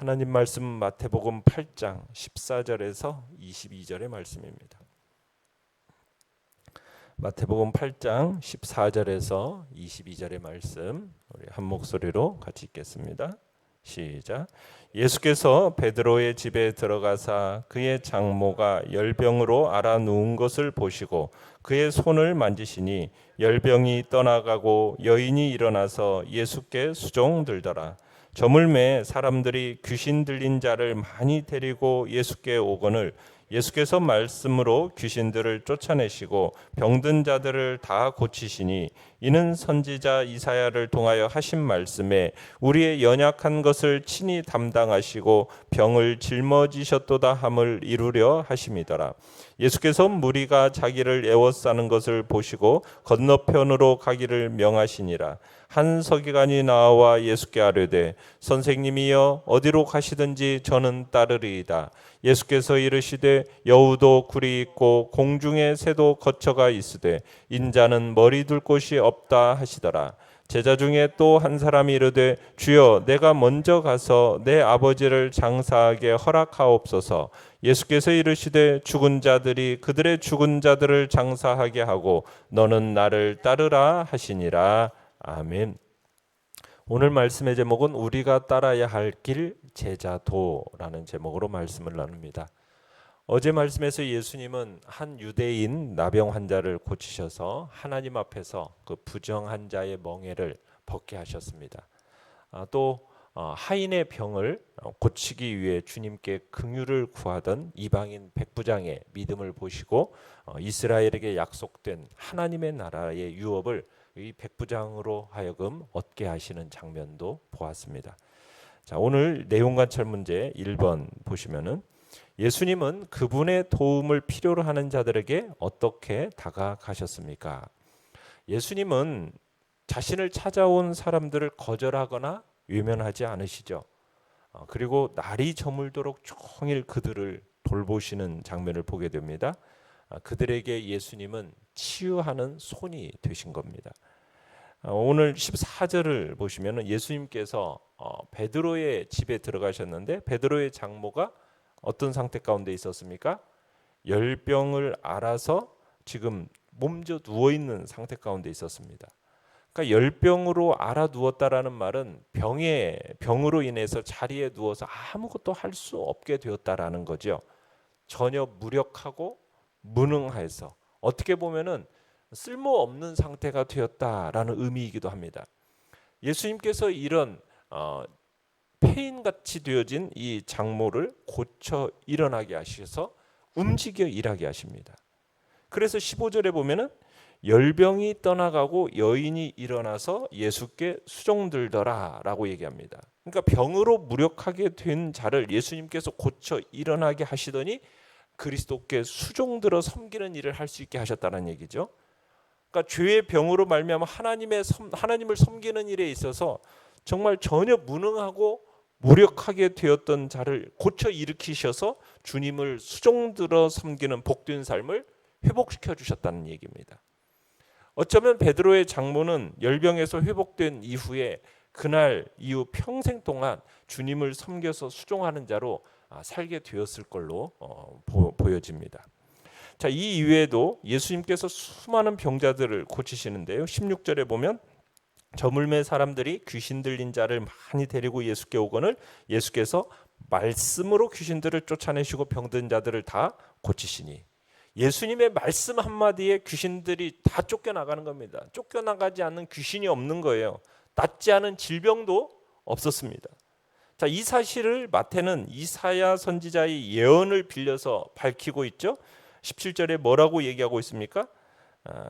하나님 말씀 마태복음 8장 14절에서 22절의 말씀입니다. 마태복음 8장 14절에서 22절의 말씀 우리 한 목소리로 같이 읽겠습니다. 시작. 예수께서 베드로의 집에 들어가사 그의 장모가 열병으로 앓아 누운 것을 보시고 그의 손을 만지시니 열병이 떠나가고 여인이 일어나서 예수께 수종들더라. 저물매 사람들이 귀신 들린 자를 많이 데리고 예수께 오거늘 예수께서 말씀으로 귀신들을 쫓아내시고 병든 자들을 다 고치시니 이는 선지자 이사야를 통하여 하신 말씀에 우리의 연약한 것을 친히 담당하시고 병을 짊어지셨도다 함을 이루려 하심이더라. 예수께서 무리가 자기를 애워싸는 것을 보시고 건너편으로 가기를 명하시니라. 한 서기관이 나와 예수께 아뢰되 선생님이여 어디로 가시든지 저는 따르리이다. 예수께서 이르시되 여우도 굴이 있고 공중의 새도 거처가 있으되 인자는 머리 둘 곳이 없다 하시더라. 제자 중에 또 한 사람이 이르되 주여 내가 먼저 가서 내 아버지를 장사하게 허락하옵소서. 예수께서 이르시되 죽은 자들이 그들의 죽은 자들을 장사하게 하고 너는 나를 따르라 하시니라. 아멘. 오늘 말씀의 제목은 우리가 따라야 할 길 제자도라는 제목으로 말씀을 나눕니다. 어제 말씀에서 예수님은 한 유대인 나병 환자를 고치셔서 하나님 앞에서 그 부정한 자의 멍에를 벗게 하셨습니다. 또 하인의 병을 고치기 위해 주님께 긍휼을 구하던 이방인 백부장의 믿음을 보시고 이스라엘에게 약속된 하나님의 나라의 유업을 이 백부장으로 하여금 얻게 하시는 장면도 보았습니다. 자, 오늘 내용 관찰 문제 1번 보시면은 예수님은 그분의 도움을 필요로 하는 자들에게 어떻게 다가가셨습니까? 예수님은 자신을 찾아온 사람들을 거절하거나 외면하지 않으시죠. 그리고 날이 저물도록 종일 그들을 돌보시는 장면을 보게 됩니다. 그들에게 예수님은 치유하는 손이 되신 겁니다. 오늘 14절을 보시면 예수님께서 베드로의 집에 들어가셨는데 베드로의 장모가 어떤 상태 가운데 있었습니까? 열병을 앓아서 지금 몸져 누워있는 상태 가운데 있었습니다. 그러니까 열병으로 앓아 누웠다라는 말은 병으로 인해서 자리에 누워서 아무것도 할 수 없게 되었다라는 거죠. 전혀 무력하고 무능해서 어떻게 보면은 쓸모없는 상태가 되었다라는 의미이기도 합니다. 예수님께서 이런 폐인같이 되어진 이 장모를 고쳐 일어나게 하셔서 움직여 일하게 하십니다. 그래서 15절에 보면은 열병이 떠나가고 여인이 일어나서 예수께 수종들더라라고 얘기합니다. 그러니까 병으로 무력하게 된 자를 예수님께서 고쳐 일어나게 하시더니 그리스도께 수종들어 섬기는 일을 할 수 있게 하셨다는 얘기죠. 그러니까 죄의 병으로 말미암아 하나님을 섬기는 일에 있어서 정말 전혀 무능하고 무력하게 되었던 자를 고쳐 일으키셔서 주님을 수종들어 섬기는 복된 삶을 회복시켜 주셨다는 얘기입니다. 어쩌면 베드로의 장모는 열병에서 회복된 이후에 그날 이후 평생 동안 주님을 섬겨서 수종하는 자로 살게 되었을 걸로 보여집니다. 자, 이 이외에도 예수님께서 수많은 병자들을 고치시는데요. 16절에 보면 저물매 사람들이 귀신 들린 자를 많이 데리고 예수께 오거늘 예수께서 말씀으로 귀신들을 쫓아내시고 병든 자들을 다 고치시니 예수님의 말씀 한마디에 귀신들이 다 쫓겨나가는 겁니다. 쫓겨나가지 않는 귀신이 없는 거예요. 낫지 않은 질병도 없었습니다. 자, 이 사실을 마태는 이사야 선지자의 예언을 빌려서 밝히고 있죠. 17절에 뭐라고 얘기하고 있습니까?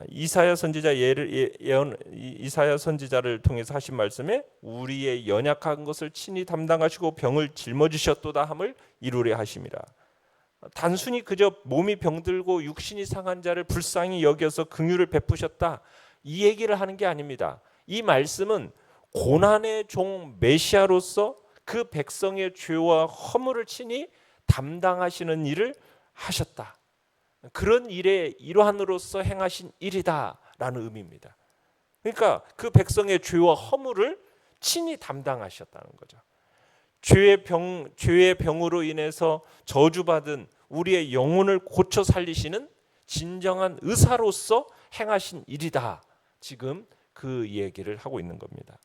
이사야 선지자 이사야 선지자를 통해서 하신 말씀에 우리의 연약한 것을 친히 담당하시고 병을 짊어지셨도다 함을 이루려 하심이라. 단순히 그저 몸이 병들고 육신이 상한 자를 불쌍히 여겨서 긍휼을 베푸셨다 이 얘기를 하는 게 아닙니다. 이 말씀은 고난의 종 메시아로서 그 백성의 죄와 허물을 친히 담당하시는 일을 하셨다. 그런 일의 일환으로서 행하신 일이다라는 의미입니다. 그러니까 그 백성의 죄와 허물을 친히 담당하셨다는 거죠. 죄의 병으로 인해서 저주받은 우리의 영혼을 고쳐 살리시는 진정한 의사로서 행하신 일이다. 지금 그 얘기를 하고 있는 겁니다.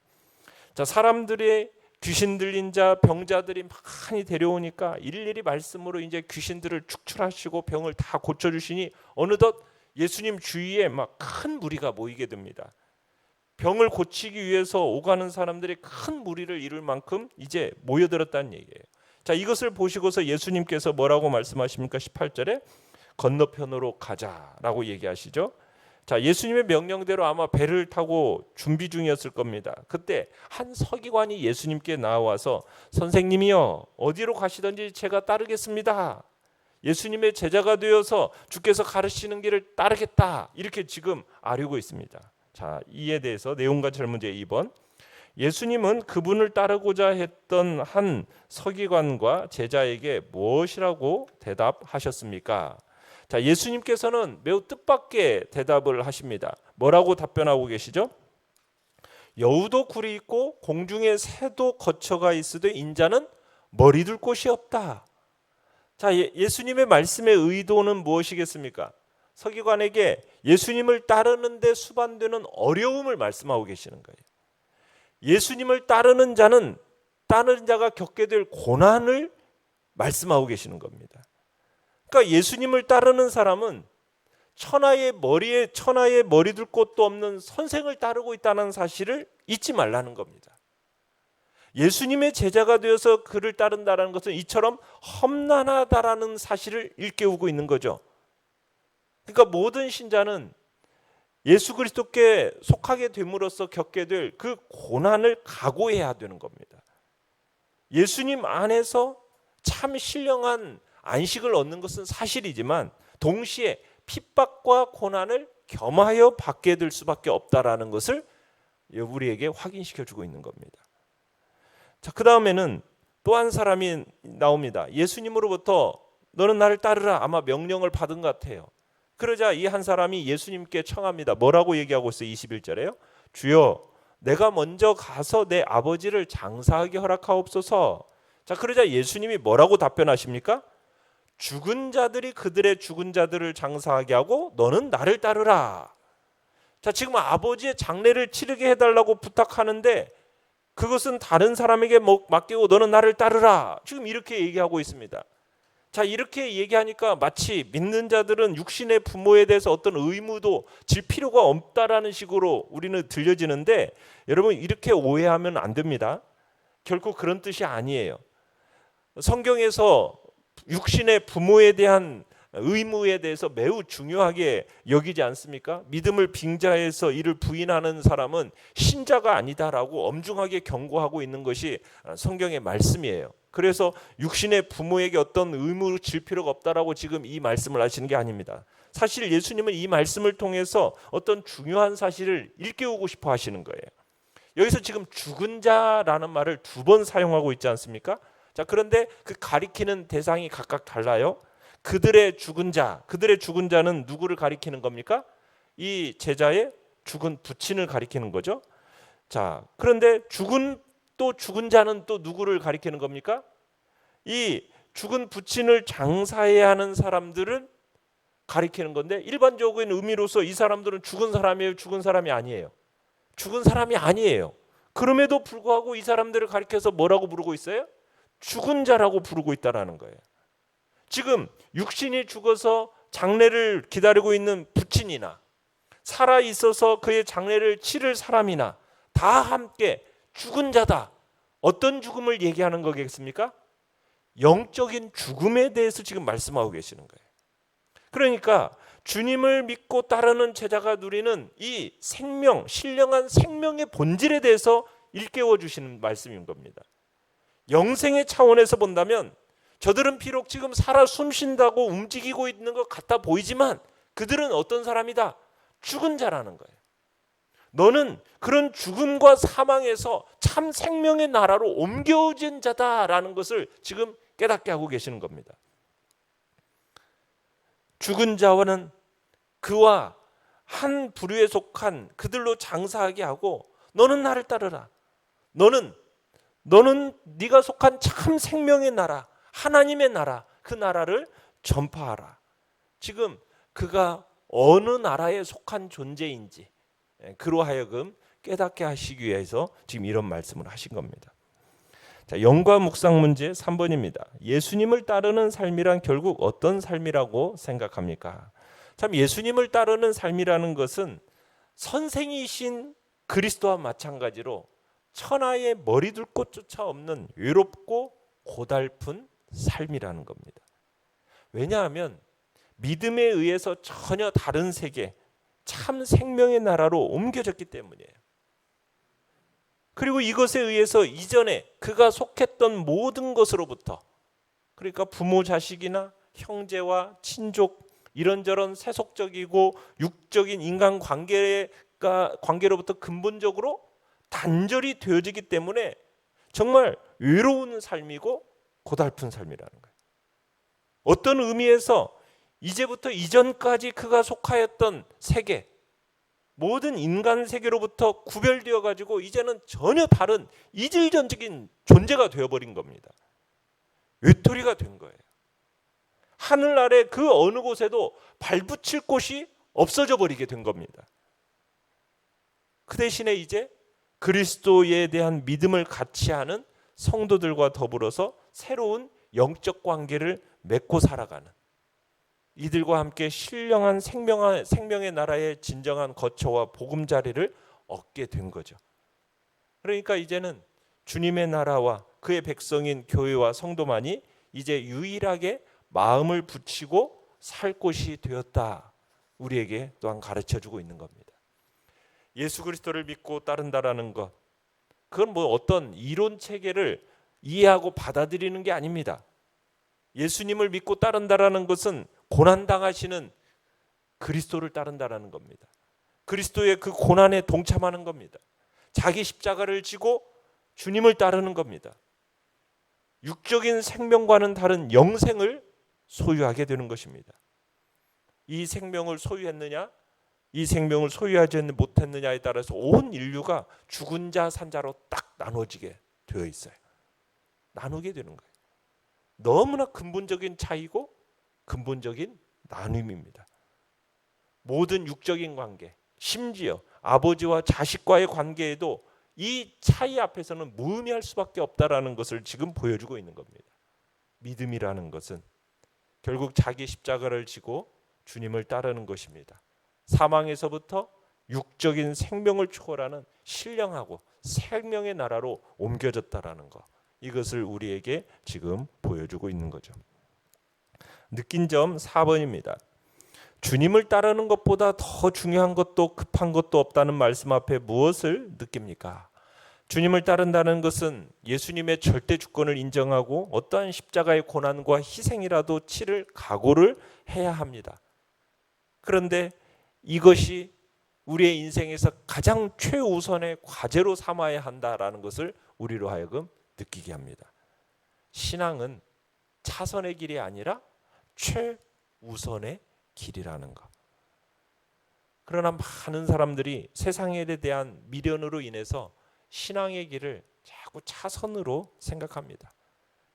자, 사람들의 귀신 들린 자, 병자들이 많이 데려오니까 일일이 말씀으로 이제 귀신들을 축출하시고 병을 다 고쳐 주시니 어느덧 예수님 주위에 막 큰 무리가 모이게 됩니다. 병을 고치기 위해서 오가는 사람들이 큰 무리를 이룰 만큼 이제 모여들었다는 얘기예요. 자, 이것을 보시고서 예수님께서 뭐라고 말씀하십니까? 18절에 건너편으로 가자라고 얘기하시죠. 자, 예수님의 명령대로 아마 배를 타고 준비 중이었을 겁니다. 그때 한 서기관이 예수님께 나와서 선생님이요, 어디로 가시든지 제가 따르겠습니다. 예수님의 제자가 되어서 주께서 가르치는 길을 따르겠다. 이렇게 지금 아뢰고 있습니다. 자, 이에 대해서 내용과 질문제 2번. 예수님은 그분을 따르고자 했던 한 서기관과 제자에게 무엇이라고 대답하셨습니까? 자, 예수님께서는 매우 뜻밖의 대답을 하십니다. 뭐라고 답변하고 계시죠? 여우도 굴이 있고 공중에 새도 거처가 있으되 인자는 머리 둘 곳이 없다. 자, 예수님의 말씀의 의도는 무엇이겠습니까? 서기관에게 예수님을 따르는데 수반되는 어려움을 말씀하고 계시는 거예요. 예수님을 따르는 자가 겪게 될 고난을 말씀하고 계시는 겁니다. 그러니까 예수님을 따르는 사람은 천하의 머리 둘 곳도 없는 선생을 따르고 있다는 사실을 잊지 말라는 겁니다. 예수님의 제자가 되어서 그를 따른다는 것은 이처럼 험난하다라는 사실을 일깨우고 있는 거죠. 그러니까 모든 신자는 예수 그리스도께 속하게 됨으로써 겪게 될 그 고난을 각오해야 되는 겁니다. 예수님 안에서 참 신령한 안식을 얻는 것은 사실이지만 동시에 핍박과 고난을 겸하여 받게 될 수밖에 없다라는 것을 우리에게 확인시켜주고 있는 겁니다. 자, 그 다음에는 또 한 사람이 나옵니다. 예수님으로부터 너는 나를 따르라 아마 명령을 받은 것 같아요. 그러자 이 한 사람이 예수님께 청합니다. 뭐라고 얘기하고 있어요? 21절에요. 주여, 내가 먼저 가서 내 아버지를 장사하게 허락하옵소서. 자, 그러자 예수님이 뭐라고 답변하십니까? 죽은 자들이 그들의 죽은 자들을 장사하게 하고 너는 나를 따르라. 자, 지금 아버지의 장례를 치르게 해달라고 부탁하는데 그것은 다른 사람에게 맡기고 너는 나를 따르라. 지금 이렇게 얘기하고 있습니다. 자, 이렇게 얘기하니까 마치 믿는 자들은 육신의 부모에 대해서 어떤 의무도 질 필요가 없다라는 식으로 우리는 들려지는데 여러분 이렇게 오해하면 안 됩니다. 결코 그런 뜻이 아니에요. 성경에서 육신의 부모에 대한 의무에 대해서 매우 중요하게 여기지 않습니까? 믿음을 빙자해서 이를 부인하는 사람은 신자가 아니다라고 엄중하게 경고하고 있는 것이 성경의 말씀이에요. 그래서 육신의 부모에게 어떤 의무를 질 필요가 없다라고 지금 이 말씀을 하시는 게 아닙니다. 사실 예수님은 이 말씀을 통해서 어떤 중요한 사실을 일깨우고 싶어 하시는 거예요. 여기서 지금 죽은 자라는 말을 2번 사용하고 있지 않습니까? 자, 그런데 그 가리키는 대상이 각각 달라요. 그들의 죽은 자는 누구를 가리키는 겁니까? 이 제자의 죽은 부친을 가리키는 거죠. 자, 그런데 죽은 자는 또 누구를 가리키는 겁니까? 이 죽은 부친을 장사해야 하는 사람들을 가리키는 건데 일반적인 의미로서 이 사람들은 죽은 사람이에요? 죽은 사람이 아니에요? 죽은 사람이 아니에요. 그럼에도 불구하고 이 사람들을 가리켜서 뭐라고 부르고 있어요? 죽은 자라고 부르고 있다라는 거예요. 지금 육신이 죽어서 장례를 기다리고 있는 부친이나 살아 있어서 그의 장례를 치를 사람이나 다 함께 죽은 자다. 어떤 죽음을 얘기하는 거겠습니까? 영적인 죽음에 대해서 지금 말씀하고 계시는 거예요. 그러니까 주님을 믿고 따르는 제자가 누리는 이 생명, 신령한 생명의 본질에 대해서 일깨워 주시는 말씀인 겁니다. 영생의 차원에서 본다면 저들은 비록 지금 살아 숨쉰다고 움직이고 있는 것 같아 보이지만 그들은 어떤 사람이다? 죽은 자라는 거예요. 너는 그런 죽음과 사망에서 참 생명의 나라로 옮겨진 자다라는 것을 지금 깨닫게 하고 계시는 겁니다. 죽은 자와는 그와 한 부류에 속한 그들로 장사하게 하고 너는 나를 따르라. 너는 너는 네가 속한 참 생명의 나라, 하나님의 나라, 그 나라를 전파하라. 지금 그가 어느 나라에 속한 존재인지 그로 하여금 깨닫게 하시기 위해서 지금 이런 말씀을 하신 겁니다. 자, 영과 묵상 문제 3번입니다. 예수님을 따르는 삶이란 결국 어떤 삶이라고 생각합니까? 참 예수님을 따르는 삶이라는 것은 선생이신 그리스도와 마찬가지로 천하의 머리둘 곳조차 없는 외롭고 고달픈 삶이라는 겁니다. 왜냐하면 믿음에 의해서 전혀 다른 세계, 참 생명의 나라로 옮겨졌기 때문이에요. 그리고 이것에 의해서 이전에 그가 속했던 모든 것으로부터, 그러니까 부모 자식이나 형제와 친족, 이런저런 세속적이고 육적인 인간 관계로부터 근본적으로 단절이 되어지기 때문에 정말 외로운 삶이고 고달픈 삶이라는 거예요. 어떤 의미에서 이제부터 이전까지 그가 속하였던 세계, 모든 인간 세계로부터 구별되어 가지고 이제는 전혀 다른 이질전적인 존재가 되어버린 겁니다. 외톨이가 된 거예요. 하늘 아래 그 어느 곳에도 발붙일 곳이 없어져 버리게 된 겁니다. 그 대신에 이제 그리스도에 대한 믿음을 같이 하는 성도들과 더불어서 새로운 영적 관계를 맺고 살아가는, 이들과 함께 신령한 생명의 나라의 진정한 거처와 보금자리를 얻게 된 거죠. 그러니까 이제는 주님의 나라와 그의 백성인 교회와 성도만이 이제 유일하게 마음을 붙이고 살 곳이 되었다, 우리에게 또한 가르쳐주고 있는 겁니다. 예수 그리스도를 믿고 따른다라는 것, 그건 뭐 어떤 이론 체계를 이해하고 받아들이는 게 아닙니다. 예수님을 믿고 따른다라는 것은 고난당하시는 그리스도를 따른다라는 겁니다. 그리스도의 그 고난에 동참하는 겁니다. 자기 십자가를 지고 주님을 따르는 겁니다. 육적인 생명과는 다른 영생을 소유하게 되는 것입니다. 이 생명을 소유했느냐, 이 생명을 소유하지 못했느냐에 따라서 온 인류가 죽은 자 산자로 딱 나눠지게 되어 있어요. 나누게 되는 거예요. 너무나 근본적인 차이고 근본적인 나눔입니다. 모든 육적인 관계, 심지어 아버지와 자식과의 관계에도 이 차이 앞에서는 무의미할 수밖에 없다라는 것을 지금 보여주고 있는 겁니다. 믿음이라는 것은 결국 자기 십자가를 지고 주님을 따르는 것입니다. 사망에서부터 육적인 생명을 초월하는 신령하고 생명의 나라로 옮겨졌다라는 것, 이것을 우리에게 지금 보여주고 있는 거죠. 느낀 점 4번입니다. 주님을 따르는 것보다 더 중요한 것도 급한 것도 없다는 말씀 앞에 무엇을 느낍니까? 주님을 따른다는 것은 예수님의 절대 주권을 인정하고 어떠한 십자가의 고난과 희생이라도 치를 각오를 해야 합니다. 그런데 이것이 우리의 인생에서 가장 최우선의 과제로 삼아야 한다라는 것을 우리로 하여금 느끼게 합니다. 신앙은 차선의 길이 아니라 최우선의 길이라는 것. 그러나 많은 사람들이 세상에 대한 미련으로 인해서 신앙의 길을 자꾸 차선으로 생각합니다.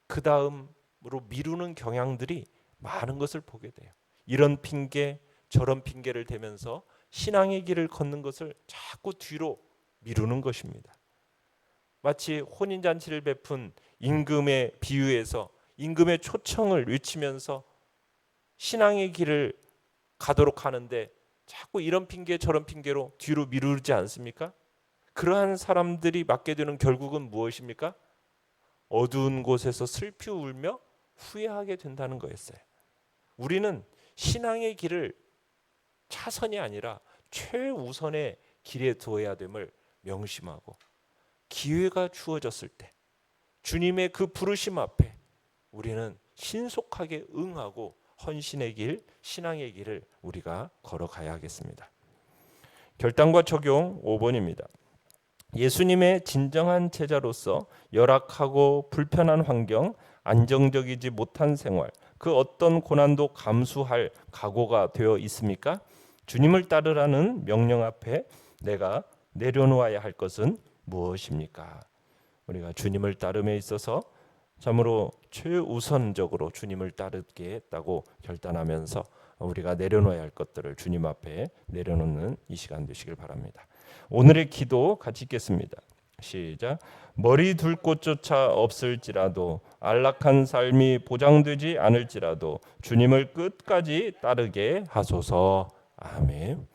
그 다음으로 미루는 경향들이 많은 것을 보게 돼요. 이런 핑계 저런 핑계를 대면서 신앙의 길을 걷는 것을 자꾸 뒤로 미루는 것입니다. 마치 혼인잔치를 베푼 임금의 비유에서 임금의 초청을 외치면서 신앙의 길을 가도록 하는데 자꾸 이런 핑계 저런 핑계로 뒤로 미루지 않습니까? 그러한 사람들이 맞게 되는 결국은 무엇입니까? 어두운 곳에서 슬피 울며 후회하게 된다는 거였어요. 우리는 신앙의 길을 차선이 아니라 최우선의 길에 두어야 됨을 명심하고, 기회가 주어졌을 때 주님의 그 부르심 앞에 우리는 신속하게 응하고 헌신의 길, 신앙의 길을 우리가 걸어가야 하겠습니다. 결단과 적용 5번입니다. 예수님의 진정한 제자로서 열악하고 불편한 환경, 안정적이지 못한 생활, 그 어떤 고난도 감수할 각오가 되어 있습니까? 주님을 따르라는 명령 앞에 내가 내려놓아야 할 것은 무엇입니까? 우리가 주님을 따름에 있어서 참으로 최우선적으로 주님을 따르겠다고 결단하면서 우리가 내려놓아야 할 것들을 주님 앞에 내려놓는 이 시간 되시길 바랍니다. 오늘의 기도 같이 읽겠습니다. 시작. 머리 둘 곳조차 없을지라도 안락한 삶이 보장되지 않을지라도 주님을 끝까지 따르게 하소서. 아멘.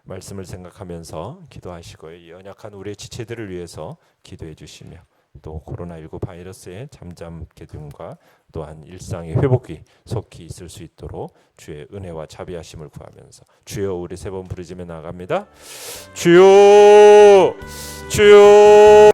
말씀을 생각하면서 기도하시고요. 이 연약한 우리의 지체들을 위해서 기도해 주시며 또 코로나19 바이러스의 잠잠 개됨과 또한 일상의 회복이 속히 있을 수 있도록 주의 은혜와 자비하심을 구하면서 주여 우리 세 번 부르짖며 나아갑니다. 주여 주여